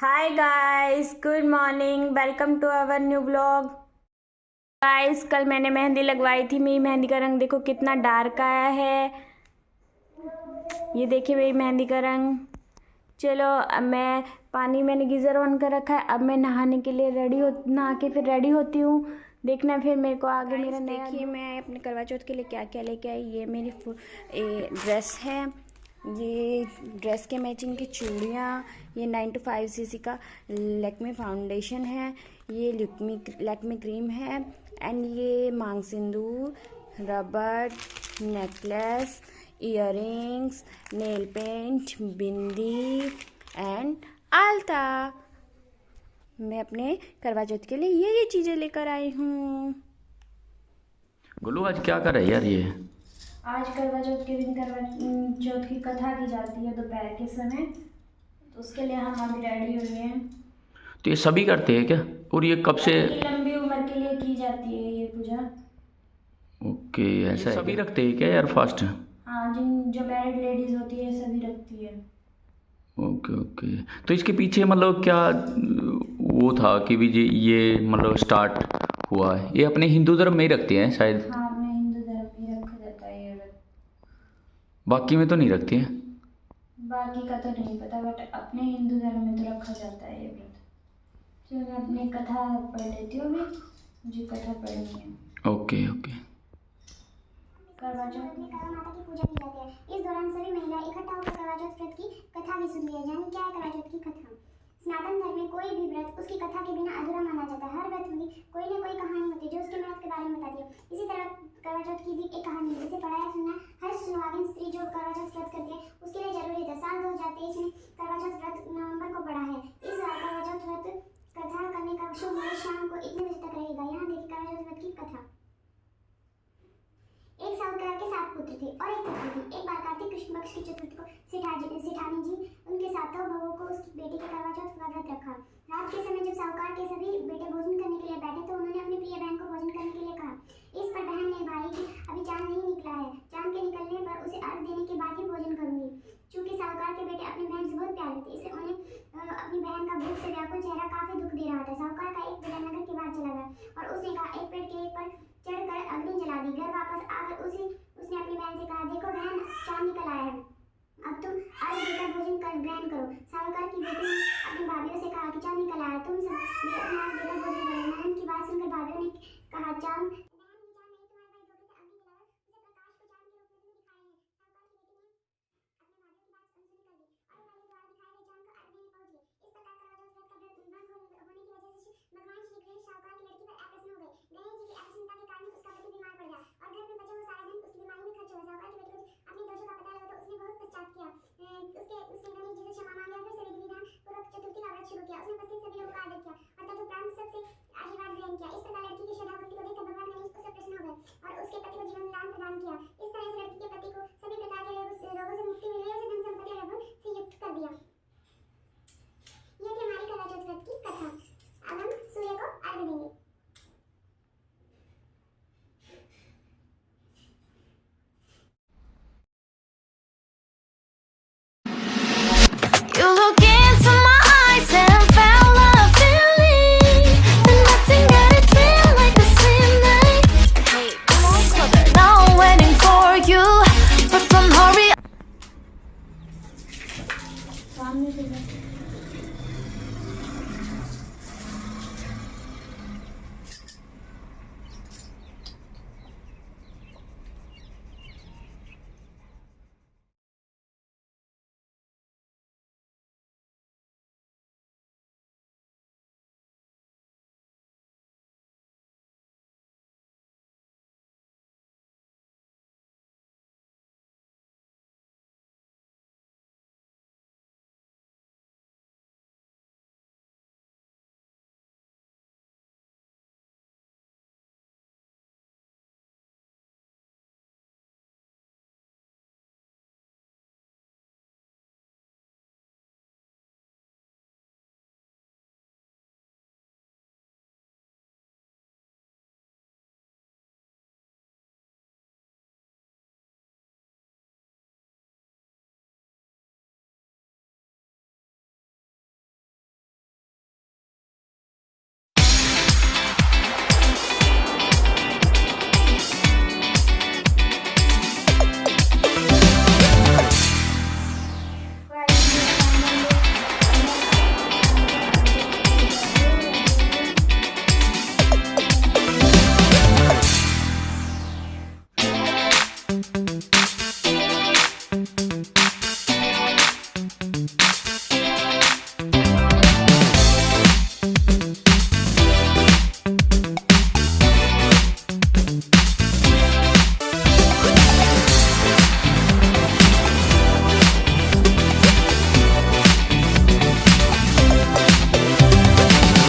Hi guys, good morning, welcome to our new blog. Guys, कल मैंने मेहंदी लगवाई थी। मेरी मेहंदी का रंग देखो कितना डार्क आया है। ये देखिए मेरी मेहंदी का रंग। चलो अब मैंने गीज़र ऑन कर रखा है। अब मैं नहाने के लिए नहा के फिर रेडी होती हूँ। देखना फिर मेरे को आगे मेरा नया। देखिए मैं अपने करवा चौथ के लिए क्या क्या लेके आई। ये मेरी ड्रेस है, ये ड्रेस के मैचिंग की चूड़ियाँ, ये 9 to 5 cc का लैक्मे फाउंडेशन है, ये लैक्मे क्रीम है, एंड ये मांग सिंदूर, रबड़, necklace, earrings, nail paint, bindi and alta. मैं अपने करवा चौथ के लिए ये चीज़ें लेकर आई हूँ। गोलू आज क्या कर रहा है यार ये। आज करवा चौथ के दिन करवा चौथ की कथा की जाती है दोपहर के समय, तो उसके लिए हम अभी रेडी हुए हैं। तो ये सभी करते हैं क्या? और ये कब से? लंबी उम्र के लिए की जाती है ये पूजा। ओके, ऐसा है। सभी रखते हैं क्या यार फास्ट? हाँ, जिन जो मैरिड लेडीज होती है सभी रखती है। Okay okay. तो इसके पीछे मतलब क्या वो था कि भी ये मतलब स्टार्ट हुआ है? ये अपने हिंदू धर्म में ही रखते हैं शायद। हाँ, अपने हिंदू धर्म में रखा जाता है ये व्रत। बाकी में तो नहीं रखते हैं। बाकी का तो नहीं पता, बट अपने हिंदू धर्म में तो रखा जाता है ये व्रत। तो मैं अपनी कथा पढ़ लेती हूँ अभी, मुझे कथा पढ़नी है। Okay okay. करवा चौथ में करवा माता की पूजा की जाती है। इस दौरान सभी महिलाएं इकट्ठा होकर करवा चौथ व्रत की कथा भी सुनती है। जानिए क्या है करवा चौथ की कथा। सनातन धर्म में कोई भी व्रत उसकी कथा के बिना अधूरा माना जाता है। हर व्रत में कोई न कोई कहानी होती है जो उसके महत्व के बारे में बताती है। इसी तरह करवा चौथ की भी एक कहानी है जिसे पढ़ाया सुनना हर सुहागिन स्त्री जो करवा चौथ व्रत करती है उसके लिए जरूरी था। साल 2023 में करवा चौथ व्रत नवंबर को पड़ा है। इस करवा चौथ व्रत कथा करने का शुभ मुहूर्त शाम को इतने बजे तक रहेगा। यहाँ देखिए करवा चौथ व्रत की कथा। एक साहूकार के 7 पुत्र थे और एक पुत्री थी। एक बार कार्तिक कृष्ण पक्ष की चतुर्थी को सेठानी जी उनके सातों बहुओं को उसकी बेटी के करवा चौथ का व्रत रखा। रात के समय जब साहूकार के सभी बेटे भोजन करने के लिए बैठे तो उन्होंने अपनी प्रिय बहन को भोजन करने के लिए कहा। इस पर बहन ने भाई कि अभी चांद नहीं निकला है, चांद के निकलने पर उसे अर्घ देने के बाद ही भोजन करूंगी। चूंकि साहूकार के बेटे अपनी बहन से बहुत प्यार करते इसलिए उन्हें अपनी बहन का भूख से व्याकुल चेहरा काफी दुख दे रहा था। साहूकार का एक बेटा नगर के बाहर चला गया और उसने कहा एक पेड़ के एक पर चढ़कर अग्नि जला दी। घर वापस आकर उसने अपनी बहन से कहा देखो बहन, चांद निकल आया है, अब तुम अर्घ देकर भोजन कर ग्रहण करो। साहूकार की बेटी ने अपनी भाभीियों से कहा कि चांद निकल आया, तुम सब भी अपना अर्घ देकर भोजन करो। ननद की बात सुनकर भाभीियों ने कहा चांद